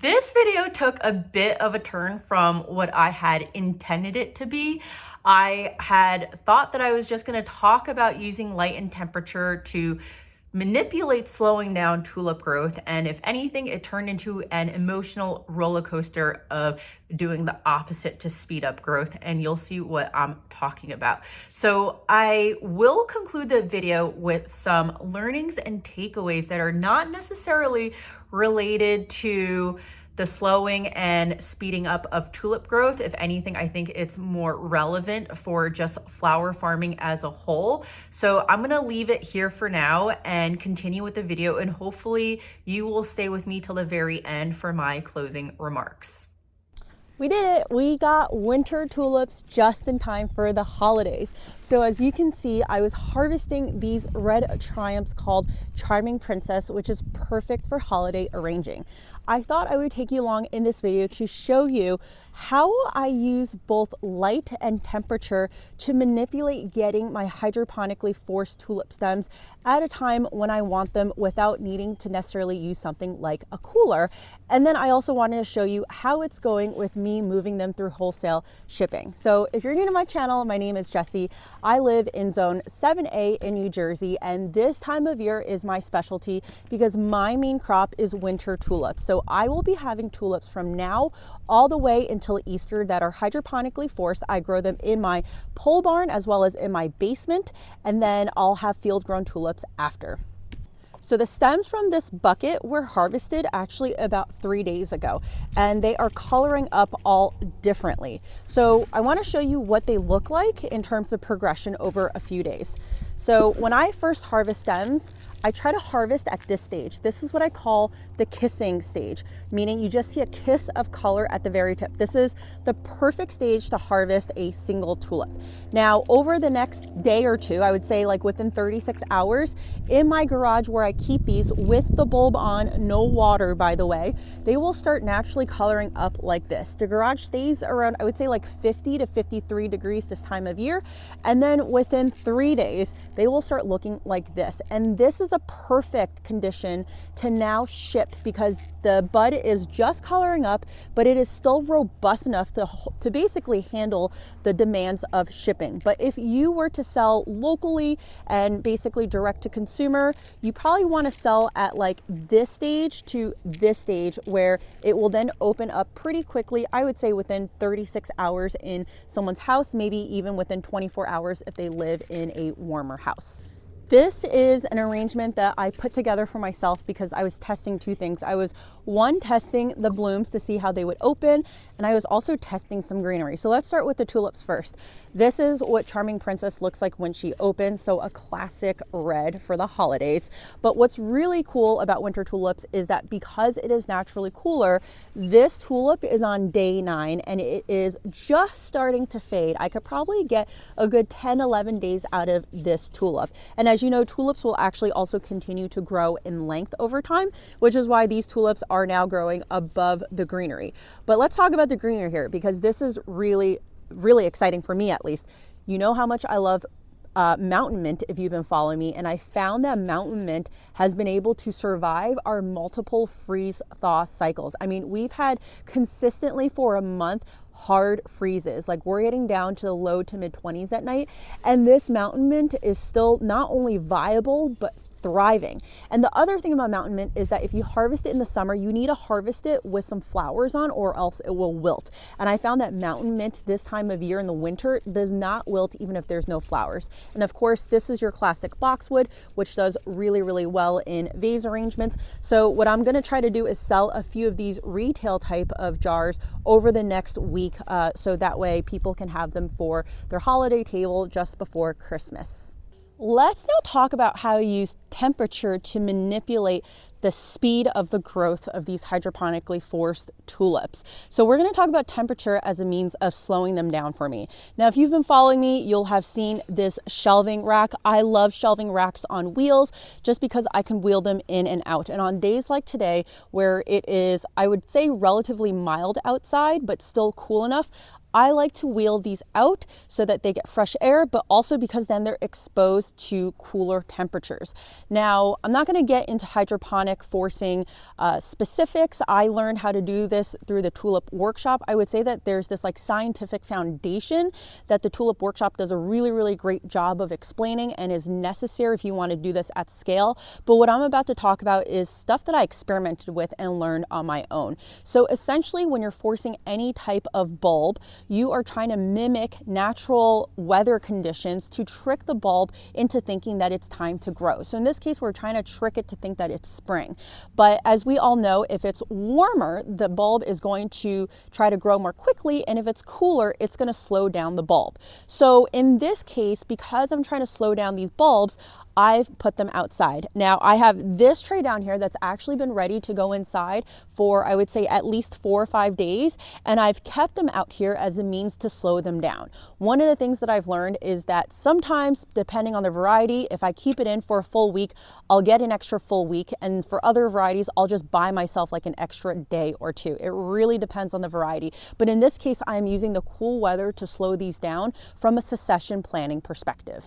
This video took a bit of a turn from what I had intended it to be. I had thought that I was just going to talk about using light and temperature to manipulate slowing down tulip growth, and if anything, it turned into an emotional roller coaster of doing the opposite to speed up growth, and you'll see what I'm talking about. So I will conclude the video with some learnings and takeaways that are not necessarily related to the slowing and speeding up of tulip growth. If anything, I think it's more relevant for just flower farming as a whole. So I'm gonna leave it here for now and continue with the video, and hopefully you will stay with me till the very end for my closing remarks. We did it. We got winter tulips just in time for the holidays. So as you can see, I was harvesting these red triumphs called Charming Princess, which is perfect for holiday arranging. I thought I would take you along in this video to show you how I use both light and temperature to manipulate getting my hydroponically forced tulip stems at a time when I want them without needing to necessarily use something like a cooler. And then I also wanted to show you how it's going with me moving them through wholesale shipping. So if you're new to my channel, my name is Jessie. I live in zone 7A in New Jersey, and this time of year is my specialty because my main crop is winter tulips. So I will be having tulips from now all the way until Easter that are hydroponically forced. I grow them in my pole barn as well as in my basement, and then I'll have field grown tulips after. So the stems from this bucket were harvested actually about 3 days ago, and they are coloring up all differently. So I want to show you what they look like in terms of progression over a few days. So when I first harvest stems, I try to harvest at this stage. This is what I call the kissing stage, meaning you just see a kiss of color at the very tip. This is the perfect stage to harvest a single tulip. Now, over the next day or two, I would say like within 36 hours, in my garage where I keep these with the bulb on, no water by the way, they will start naturally coloring up like this. The garage stays around, I would say like 50 to 53 degrees this time of year. And then within 3 days, they will start looking like this. And this is a perfect condition to now ship because the bud is just coloring up, but it is still robust enough to basically handle the demands of shipping. But if you were to sell locally and basically direct to consumer, you probably want to sell at like this stage to this stage where it will then open up pretty quickly. I would say within 36 hours in someone's house, maybe even within 24 hours if they live in a warmer house. This is an arrangement that I put together for myself because I was testing two things. I was testing the blooms to see how they would open, and I was also testing some greenery. So let's start with the tulips first. This is what Charming Princess looks like when she opens, so a classic red for the holidays. But what's really cool about winter tulips is that because it is naturally cooler, this tulip is on day 9 and it is just starting to fade. I could probably get a good 10-11 days out of this tulip. And as you know, tulips will actually also continue to grow in length over time, which is why these tulips are now growing above the greenery. But let's talk about the greenery here because this is really, really exciting for me at least. You know how much I love mountain mint if you've been following me, and I found that mountain mint has been able to survive our multiple freeze thaw cycles. I mean, we've had consistently for a month hard freezes, like we're getting down to the low to mid 20s at night, and this mountain mint is still not only viable but thriving. And the other thing about mountain mint is that if you harvest it in the summer, you need to harvest it with some flowers on or else it will wilt. And I found that mountain mint this time of year in the winter does not wilt even if there's no flowers. And of course, this is your classic boxwood, which does really, really well in vase arrangements. So what I'm going to try to do is sell a few of these retail type of jars over the next week, so that way people can have them for their holiday table just before Christmas. Let's now talk about how to use temperature to manipulate the speed of the growth of these hydroponically forced tulips. So we're going to talk about temperature as a means of slowing them down for me. Now, if you've been following me, you'll have seen this shelving rack. I love shelving racks on wheels just because I can wheel them in and out. And on days like today, where it is, I would say, relatively mild outside, but still cool enough, I like to wheel these out so that they get fresh air, but also because then they're exposed to cooler temperatures. Now, I'm not going to get into hydroponic forcing specifics. I learned how to do this through the tulip workshop. I would say that there's this like scientific foundation that the tulip workshop does a really, really great job of explaining and is necessary if you want to do this at scale. But what I'm about to talk about is stuff that I experimented with and learned on my own. So essentially, when you're forcing any type of bulb, you are trying to mimic natural weather conditions to trick the bulb into thinking that it's time to grow. So in this case, we're trying to trick it to think that it's spring. But as we all know, if it's warmer, the bulb is going to try to grow more quickly. And if it's cooler, it's going to slow down the bulb. So in this case, because I'm trying to slow down these bulbs, I've put them outside. Now I have this tray down here that's actually been ready to go inside for, I would say, at least 4 or 5 days. And I've kept them out here as a means to slow them down. One of the things that I've learned is that sometimes, depending on the variety, if I keep it in for a full week, I'll get an extra full week. And for other varieties, I'll just buy myself like an extra day or two. It really depends on the variety. But in this case, I'm using the cool weather to slow these down from a succession planning perspective.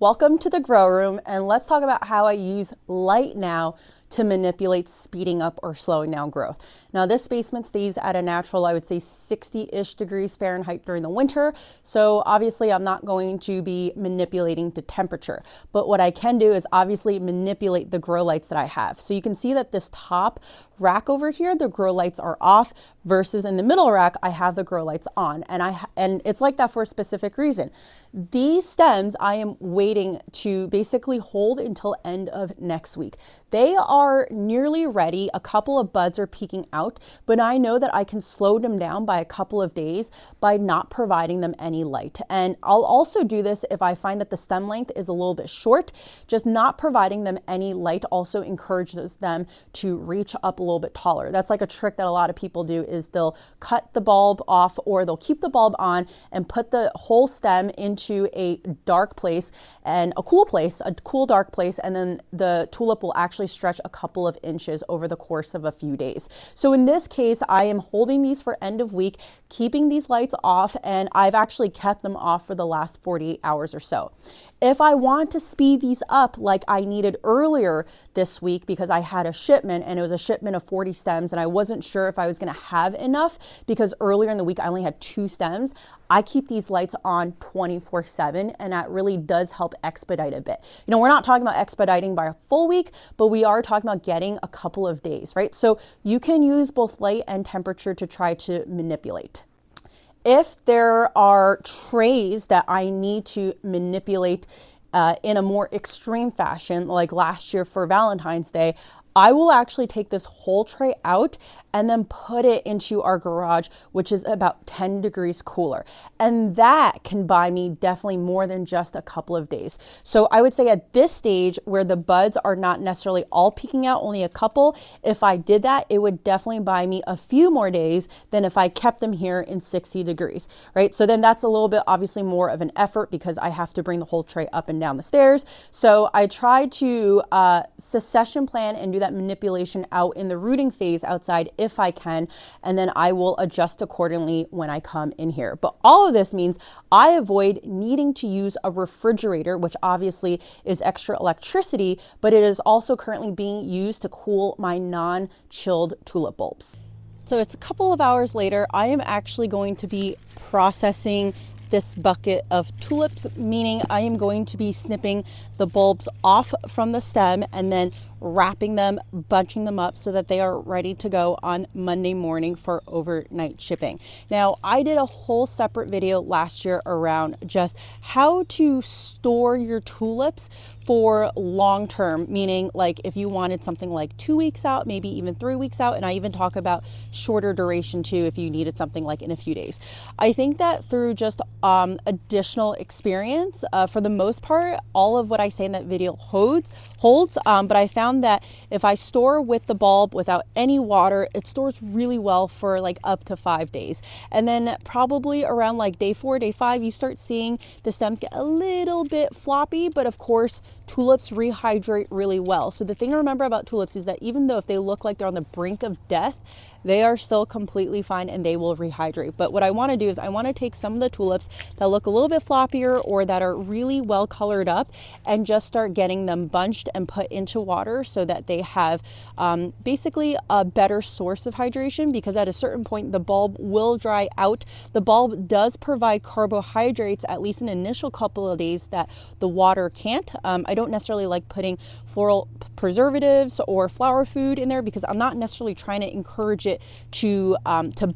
Welcome to the grow room, and let's talk about how I use light now to manipulate speeding up or slowing down growth. Now this basement stays at a natural, I would say 60-ish degrees Fahrenheit during the winter. So obviously I'm not going to be manipulating the temperature, but what I can do is obviously manipulate the grow lights that I have. So you can see that this top rack over here, the grow lights are off, versus in the middle rack, I have the grow lights on. And it's like that for a specific reason. These stems I am waiting to basically hold until end of next week. They are nearly ready. A couple of buds are peeking out, but I know that I can slow them down by a couple of days by not providing them any light. And I'll also do this if I find that the stem length is a little bit short. Just not providing them any light also encourages them to reach up a little bit taller. That's like a trick that a lot of people do, is they'll cut the bulb off or they'll keep the bulb on and put the whole stem into a dark place and a cool dark place, and then the tulip will actually stretch a couple of inches over the course of a few days. So in this case, I am holding these for end of week, keeping these lights off, and I've actually kept them off for the last 48 hours or so. If I want to speed these up like I needed earlier this week, because I had a shipment and it was a shipment of 40 stems and I wasn't sure if I was going to have enough because earlier in the week I only had 2 stems, I keep these lights on 24/7, and that really does help expedite a bit. You know, we're not talking about expediting by a full week, but we are talking about getting a couple of days, right? So you can use both light and temperature to try to manipulate. If there are trays that I need to manipulate in a more extreme fashion, like last year for Valentine's Day, I will actually take this whole tray out and then put it into our garage, which is about 10 degrees cooler. And that can buy me definitely more than just a couple of days. So I would say at this stage where the buds are not necessarily all peeking out, only a couple, if I did that, it would definitely buy me a few more days than if I kept them here in 60 degrees, right? So then that's a little bit obviously more of an effort because I have to bring the whole tray up and down the stairs. So I try to succession plan and do that manipulation out in the rooting phase outside if I can, and then I will adjust accordingly when I come in here. But all of this means I avoid needing to use a refrigerator, which obviously is extra electricity, but it is also currently being used to cool my non-chilled tulip bulbs. So it's a couple of hours later. I am actually going to be processing this bucket of tulips, meaning I am going to be snipping the bulbs off from the stem and then wrapping them, bunching them up so that they are ready to go on Monday morning for overnight shipping. Now, I did a whole separate video last year around just how to store your tulips for long term, meaning like if you wanted something like 2 weeks out, maybe even 3 weeks out, and I even talk about shorter duration too if you needed something like in a few days. I think that through just additional experience, for the most part, all of what I say in that video holds, but I found found that if I store with the bulb without any water, it stores really well for like up to 5 days. And then probably around like day 4, day 5, you start seeing the stems get a little bit floppy, but of course, tulips rehydrate really well. So the thing to remember about tulips is that even though if they look like they're on the brink of death, they are still completely fine and they will rehydrate. But what I want to do is I want to take some of the tulips that look a little bit floppier or that are really well colored up and just start getting them bunched and put into water so that they have basically a better source of hydration, because at a certain point the bulb will dry out. The bulb does provide carbohydrates at least an initial couple of days that the water can't. I don't necessarily like putting floral preservatives or flower food in there because I'm not necessarily trying to encourage it to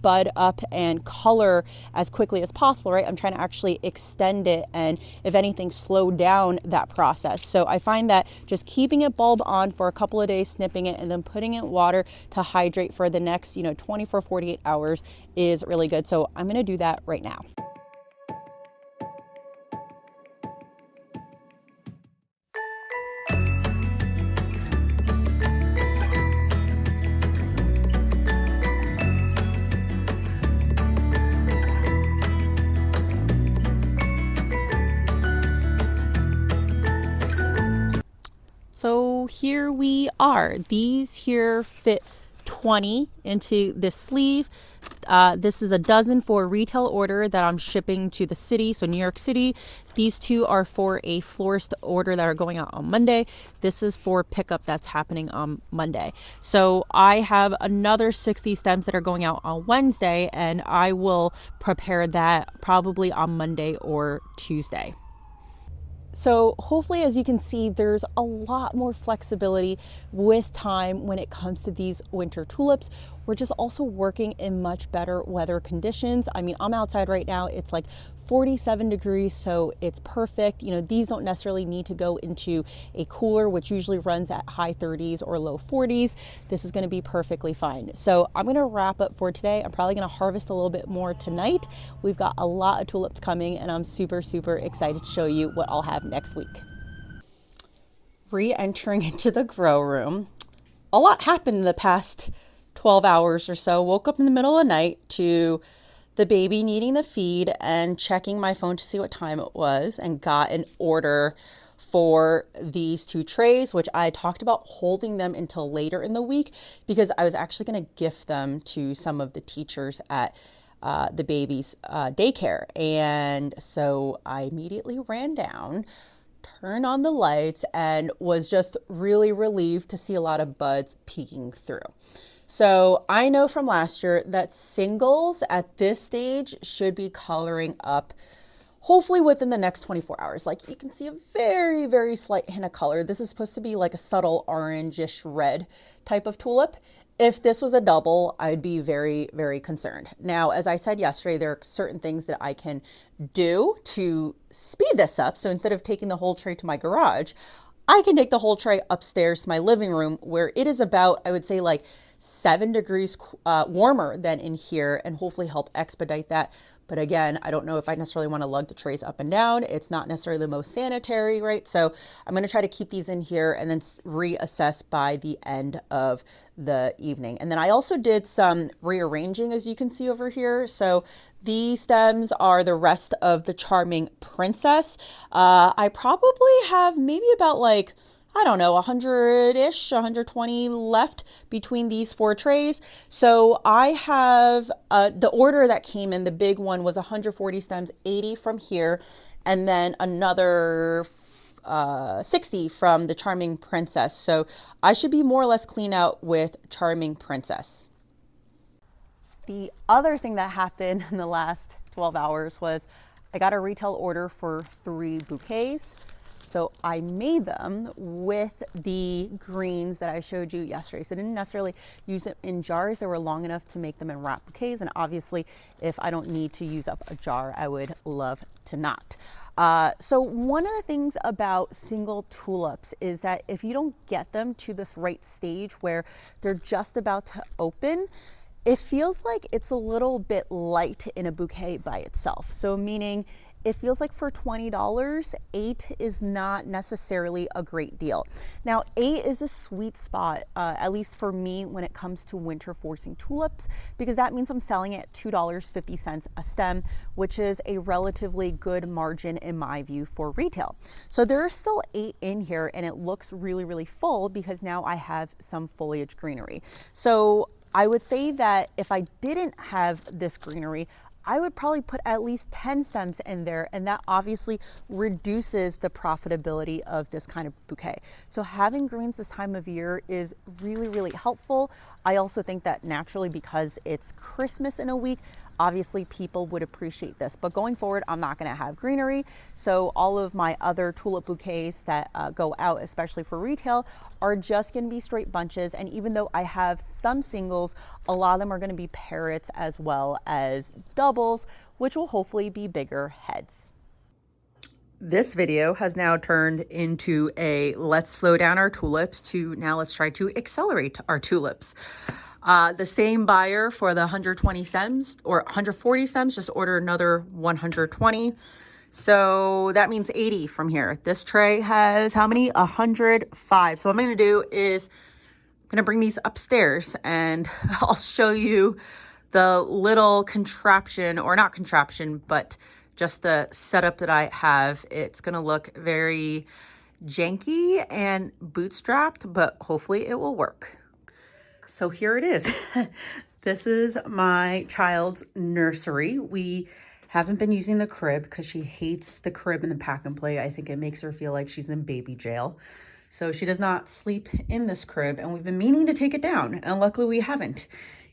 bud up and color as quickly as possible, right? I'm trying to actually extend it and, if anything, slow down that process. So I find that just keeping it bulb on for a couple of days, snipping it, and then putting it in water to hydrate for the next 24, 48 hours is really good. So I'm going to do that right now. So here we are. These here fit 20 into this sleeve. This is a dozen for a retail order that I'm shipping to the city, so New York City. These two are for a florist order that are going out on Monday. This is for pickup that's happening on Monday. So I have another 60 stems that are going out on Wednesday, and I will prepare that probably on Monday or Tuesday. So hopefully, as you can see, there's a lot more flexibility with time when it comes to these winter tulips. We're just also working in much better weather conditions. I mean, I'm outside right now. It's like 47 degrees, so it's perfect. These don't necessarily need to go into a cooler, which usually runs at high 30s or low 40s. This is going to be perfectly fine. So I'm going to wrap up for today. I'm probably going to harvest a little bit more tonight. We've got a lot of tulips coming, and I'm super, super excited to show you what I'll have next week. Re-entering into the grow room. A lot happened in the past 12 hours or so. Woke up in the middle of the night to the baby needing the feed and checking my phone to see what time it was, and got an order for these 2 trays, which I talked about holding them until later in the week because I was actually going to gift them to some of the teachers at the baby's daycare. And so I immediately ran down, turned on the lights, and was just really relieved to see a lot of buds peeking through. So I know from last year that singles at this stage should be coloring up hopefully within the next 24 hours. Like, you can see a very, very slight hint of color. This is supposed to be like a subtle orangish red type of tulip. If this was a double, I'd be very, very concerned. Now, as I said yesterday, there are certain things that I can do to speed this up. So instead of taking the whole tray to my garage, I can take the whole tray upstairs to my living room, where it is about, I would say, like 7 degrees warmer than in here, and hopefully help expedite that. But again, I don't know if I necessarily want to lug the trays up and down. It's not necessarily the most sanitary, right? So I'm going to try to keep these in here and then reassess by the end of the evening. And then I also did some rearranging, as you can see over here. So these stems are the rest of the Charming Princess. I probably have maybe about like, I don't know, 100-ish, 120 left between these 4 trays. So I have the order that came in, the big one was 140 stems, 80 from here, and then another 60 from the Charming Princess. So I should be more or less clean out with Charming Princess. The other thing that happened in the last 12 hours was I got a retail order for 3 bouquets. So I made them with the greens that I showed you yesterday. So I didn't necessarily use them in jars. They were long enough to make them in wrap bouquets. And obviously, if I don't need to use up a jar, I would love to not. So one of the things about single tulips is that if you don't get them to this right stage where they're just about to open, it feels like it's a little bit light in a bouquet by itself. So meaning it feels like for $20, 8 is not necessarily a great deal. Now, 8 is a sweet spot, at least for me, when it comes to winter forcing tulips, because that means I'm selling at $2.50 a stem, which is a relatively good margin in my view for retail. So there are still 8 in here, and it looks really, really full because now I have some foliage greenery. So I would say that if I didn't have this greenery, I would probably put at least 10 stems in there, and that obviously reduces the profitability of this kind of bouquet. So having greens this time of year is really, really helpful. I also think that naturally, because it's Christmas in a week, obviously people would appreciate this. But going forward, I'm not gonna have greenery. So all of my other tulip bouquets that go out, especially for retail, are just gonna be straight bunches. And even though I have some singles, a lot of them are gonna be parrots as well as doubles, which will hopefully be bigger heads. This video has now turned into a let's slow down our tulips to now let's try to accelerate our tulips. The same buyer for the 120 stems or 140 stems just ordered another 120. So that means 80 from here. This tray has how many? 105. So what I'm going to do is I'm going to bring these upstairs and I'll show you the little contraption, or not contraption, but just the setup that I have. It's going to look very janky and bootstrapped, but hopefully it will work. So here it is. This is my child's nursery. We haven't been using the crib because she hates the crib and the pack and play. I think it makes her feel like she's in baby jail. So she does not sleep in this crib, and we've been meaning to take it down, and luckily we haven't,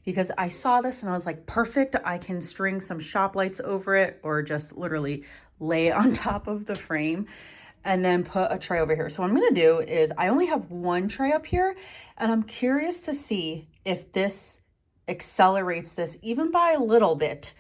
because I saw this and I was like, perfect. I can string some shop lights over it or just literally lay it on top of the frame and then put a tray over here. So what I'm gonna do is I only have one tray up here, and I'm curious to see if this accelerates this even by a little bit,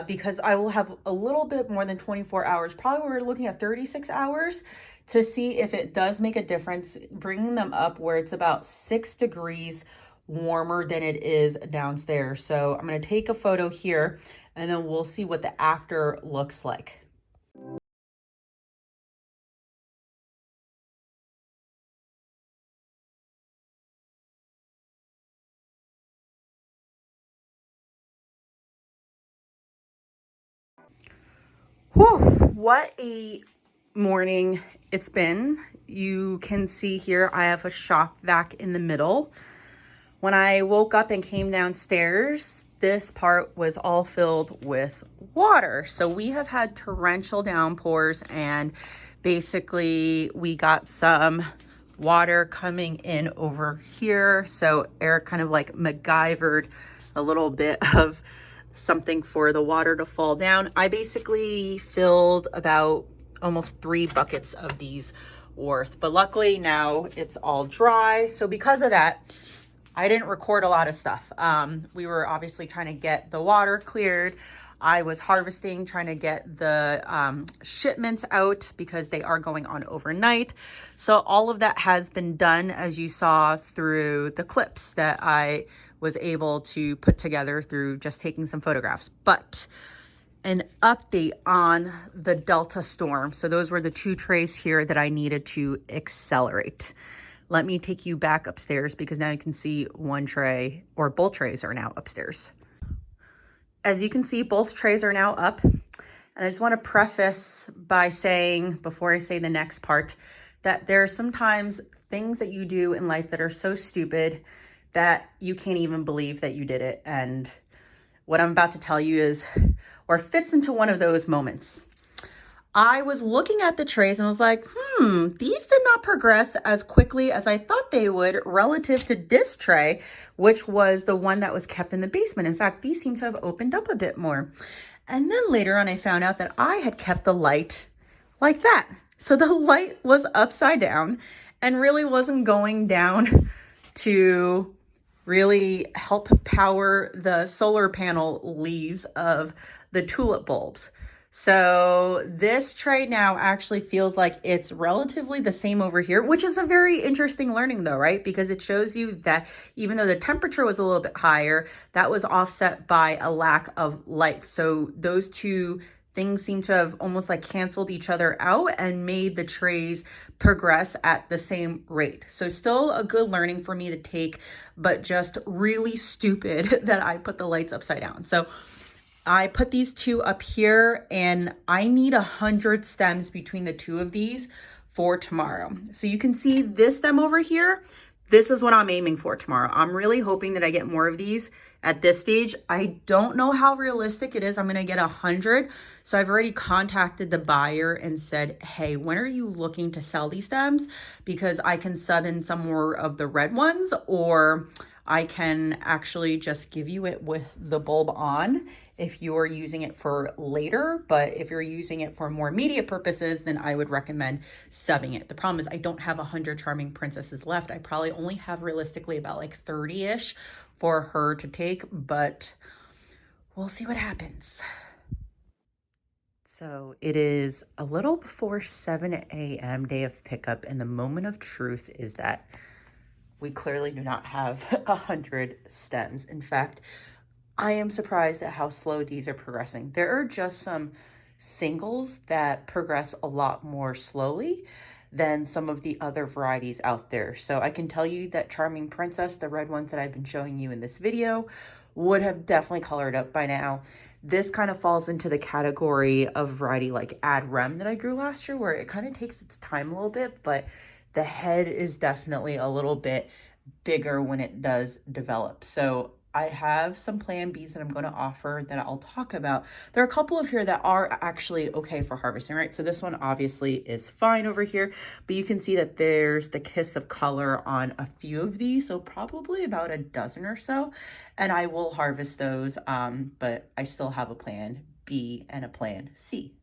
because I will have a little bit more than 24 hours. Probably we're looking at 36 hours to see if it does make a difference, bringing them up where it's about 6 degrees warmer than it is downstairs. So I'm gonna take a photo here and then we'll see what the after looks like. Whew, what a morning it's been. You can see here I have a shop vac in the middle. When I woke up and came downstairs, this part was all filled with water. So we have had torrential downpours, and basically we got some water coming in over here. So Eric kind of like MacGyvered a little bit of something for the water to fall down. I basically filled about almost 3 buckets of these worth, but luckily now it's all dry. So because of that, I didn't record a lot of stuff. We were obviously trying to get the water cleared. I was harvesting, trying to get the shipments out because they are going on overnight. So all of that has been done, as you saw through the clips that I was able to put together through just taking some photographs. But an update on the Delta storm. So those were the 2 trays here that I needed to accelerate. Let me take you back upstairs because now you can see one tray, or both trays are now upstairs. As you can see, both trays are now up. And I just want to preface by saying, before I say the next part, that there are sometimes things that you do in life that are so stupid that you can't even believe that you did it. And what I'm about to tell you is, or fits into one of those moments. I was looking at the trays and was like, these did not progress as quickly as I thought they would relative to this tray, which was the one that was kept in the basement. In fact, these seem to have opened up a bit more. And then later on, I found out that I had kept the light like that. So the light was upside down and really wasn't going down to really help power the solar panel leaves of the tulip bulbs. So this tray now actually feels like it's relatively the same over here, which is a very interesting learning though, right? Because it shows you that even though the temperature was a little bit higher, that was offset by a lack of light. So those 2 things seem to have almost like canceled each other out and made the trays progress at the same rate. So still a good learning for me to take, but just really stupid that I put the lights upside down. So I put these two up here, and I need 100 stems between the two of these for tomorrow. So you can see this stem over here. This is what I'm aiming for tomorrow. I'm really hoping that I get more of these at this stage. I don't know how realistic it is. I'm going to get 100. So I've already contacted the buyer and said, hey, when are you looking to sell these stems? Because I can sub in some more of the red ones, or I can actually just give you it with the bulb on if you're using it for later. But if you're using it for more immediate purposes, then I would recommend subbing it. The problem is I don't have 100 Charming Princesses left. I probably only have realistically about like 30-ish for her to take, but we'll see what happens. So it is a little before 7 a.m. day of pickup, and the moment of truth is that we clearly do not have 100 stems. In fact, I am surprised at how slow these are progressing. There are just some singles that progress a lot more slowly than some of the other varieties out there. So I can tell you that Charming Princess, the red ones that I've been showing you in this video, would have definitely colored up by now. This kind of falls into the category of variety like Ad Rem that I grew last year, where it kind of takes its time a little bit, but the head is definitely a little bit bigger when it does develop. So I have some plan Bs that I'm going to offer that I'll talk about. There are a couple of here that are actually okay for harvesting, right? So this one obviously is fine over here, but you can see that there's the kiss of color on a few of these. So probably about a dozen or so, and I will harvest those. But I still have a plan B and a plan C.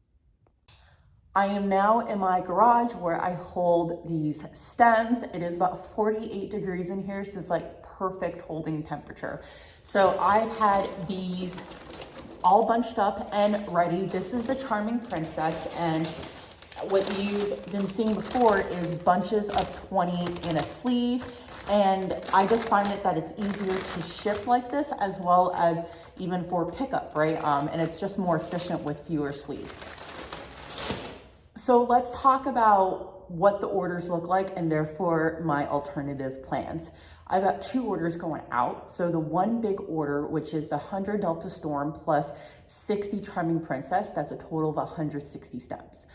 I am now in my garage where I hold these stems. It is about 48 degrees in here, so it's like perfect holding temperature. So I've had these all bunched up and ready. This is the Charming Princess, and what you've been seeing before is bunches of 20 in a sleeve. And I just find it that it's easier to ship like this, as well as even for pickup, right? And it's just more efficient with fewer sleeves. So let's talk about what the orders look like and therefore my alternative plans. I've got 2 orders going out. So the one big order, which is the 100 Delta Storm plus 60 Charming Princess, that's a total of 160 stems.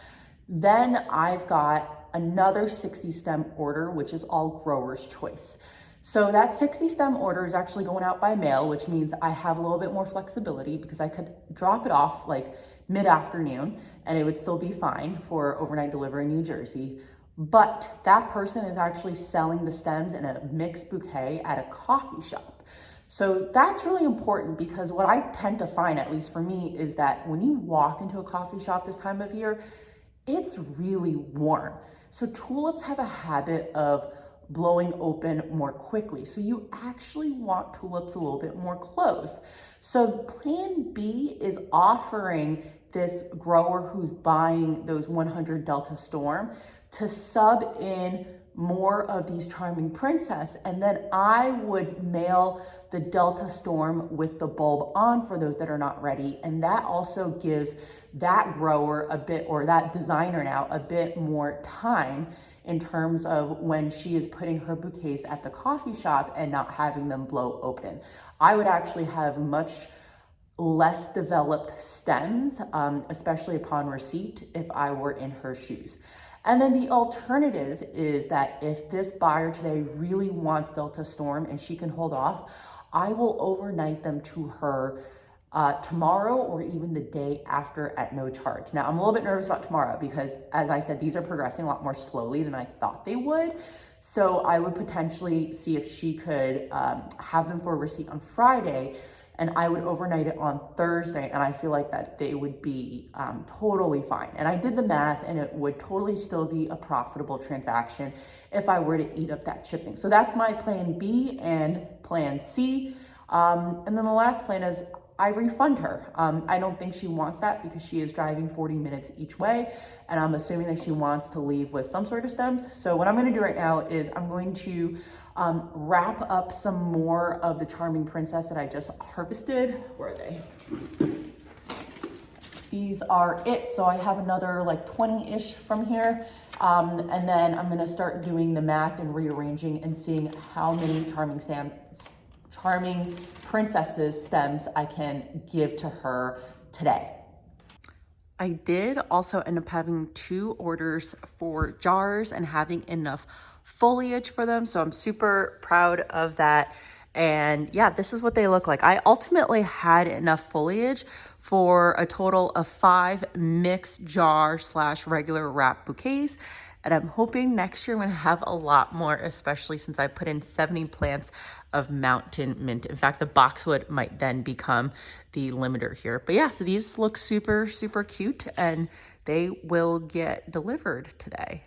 Then I've got another 60 stem order, which is all grower's choice. So that 60 stem order is actually going out by mail, which means I have a little bit more flexibility because I could drop it off like mid-afternoon and it would still be fine for overnight delivery in New Jersey. But that person is actually selling the stems in a mixed bouquet at a coffee shop. So that's really important because what I tend to find, at least for me, is that when you walk into a coffee shop this time of year, it's really warm. So tulips have a habit of blowing open more quickly. So you actually want tulips a little bit more closed. So plan B is offering this grower who's buying those 100 Delta Storm to sub in more of these Charming Princess, and then I would mail the Delta Storm with the bulb on for those that are not ready. And that also gives that grower a bit, or that designer now, a bit more time in terms of when she is putting her bouquets at the coffee shop and not having them blow open. I would actually have much less developed stems, especially upon receipt, if I were in her shoes. And then the alternative is that if this buyer today really wants Delta Storm and she can hold off, I will overnight them to her tomorrow or even the day after at no charge. Now, I'm a little bit nervous about tomorrow because, as I said, these are progressing a lot more slowly than I thought they would. So I would potentially see if she could have them for a receipt on Friday, and I would overnight it on Thursday, and I feel like that they would be totally fine. And I did the math, and it would totally still be a profitable transaction if I were to eat up that shipping. So that's my plan B and plan C. And then the last plan is I refund her. I don't think she wants that because she is driving 40 minutes each way, and I'm assuming that she wants to leave with some sort of stems. So what I'm gonna do right now is I'm going to wrap up some more of the Charming Princess that I just harvested. Where are they? these are it. So I have another like 20-ish from here. And then I'm gonna start doing the math and rearranging and seeing how many charming princesses stems I can give to her today. I did also end up having 2 orders for jars and having enough foliage for them. So I'm super proud of that. And yeah, this is what they look like. I ultimately had enough foliage for a total of 5 mixed jar / regular wrap bouquets. And I'm hoping next year I'm gonna have a lot more, especially since I put in 70 plants of mountain mint. In fact, the boxwood might then become the limiter here. But yeah, so these look super, super cute and they will get delivered today.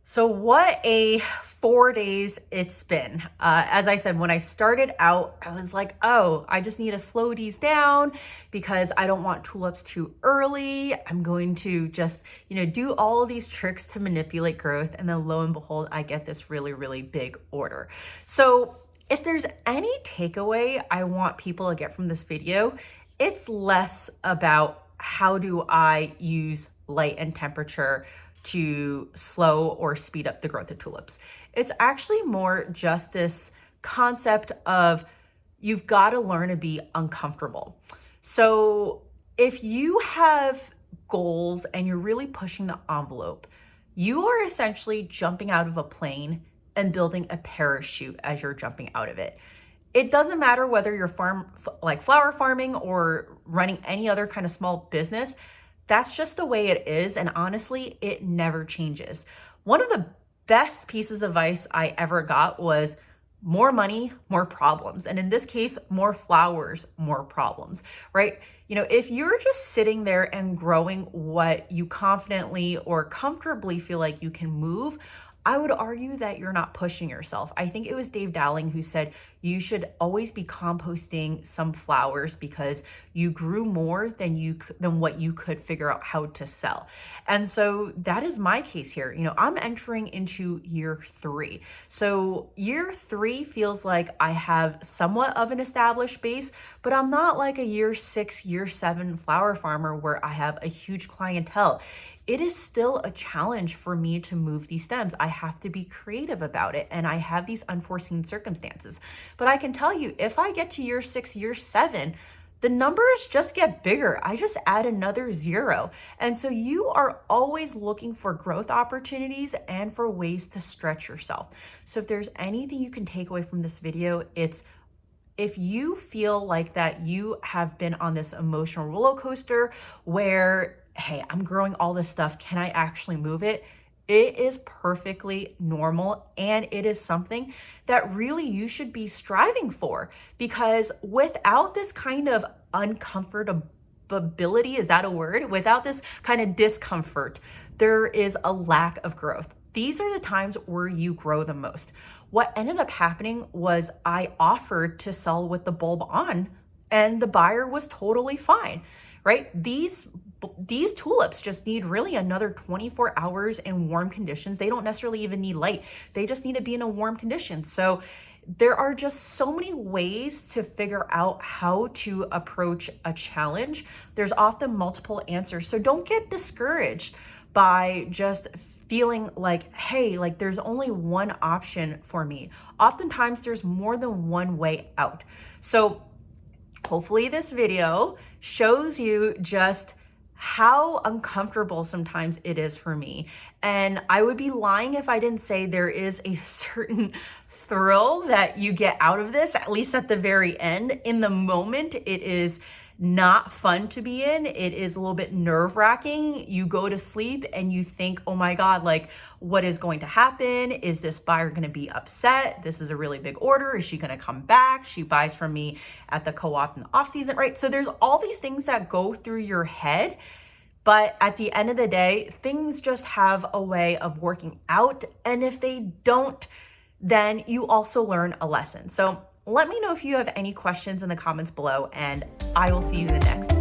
So what a 4 days it's been. As I said, when I started out, I was like, oh, I just need to slow these down because I don't want tulips too early. I'm going to just, do all of these tricks to manipulate growth. And then lo and behold, I get this really, really big order. So if there's any takeaway I want people to get from this video, it's less about how do I use light and temperature to slow or speed up the growth of tulips. It's actually more just this concept of you've got to learn to be uncomfortable. So if you have goals and you're really pushing the envelope, you are essentially jumping out of a plane and building a parachute as you're jumping out of it. It doesn't matter whether you're flower farming or running any other kind of small business. That's just the way it is. And honestly, it never changes. One of the best pieces of advice I ever got was more money, more problems. And in this case, more flowers, more problems, right? If you're just sitting there and growing what you confidently or comfortably feel like you can move, I would argue that you're not pushing yourself. I think it was Dave Dowling who said you should always be composting some flowers because you grew more than what you could figure out how to sell. And so that is my case here. I'm entering into year 3. So year 3 feels like I have somewhat of an established base, but I'm not like a year 6, year 7 flower farmer where I have a huge clientele. It is still a challenge for me to move these stems. I have to be creative about it, and I have these unforeseen circumstances. But I can tell you, if I get to year 6, year 7, the numbers just get bigger. I just add another 0. And so you are always looking for growth opportunities and for ways to stretch yourself. So if there's anything you can take away from this video, it's if you feel like that you have been on this emotional roller coaster where, hey, I'm growing all this stuff, can I actually move it? It is perfectly normal, and it is something that really you should be striving for, because without this kind of uncomfortability, is that a word? Without this kind of discomfort, there is a lack of growth. These are the times where you grow the most. What ended up happening was I offered to sell with the bulb on, and the buyer was totally fine, right? These tulips just need really another 24 hours in warm conditions. They don't necessarily even need light. They just need to be in a warm condition. So there are just so many ways to figure out how to approach a challenge. There's often multiple answers. So don't get discouraged by just feeling like, hey, like there's only one option for me. Oftentimes there's more than one way out. So hopefully this video shows you just how uncomfortable sometimes it is for me. And I would be lying if I didn't say there is a certain thrill that you get out of this, at least at the very end. In the moment, it is not fun to be in. It is a little bit nerve-wracking. You go to sleep and you think, oh my God, like what is going to happen? Is this buyer going to be upset? This is a really big order. Is she going to come back? She buys from me at the co-op in the off season, right? So there's all these things that go through your head. But at the end of the day, things just have a way of working out. And if they don't, then you also learn a lesson. So let me know if you have any questions in the comments below, and I will see you in the next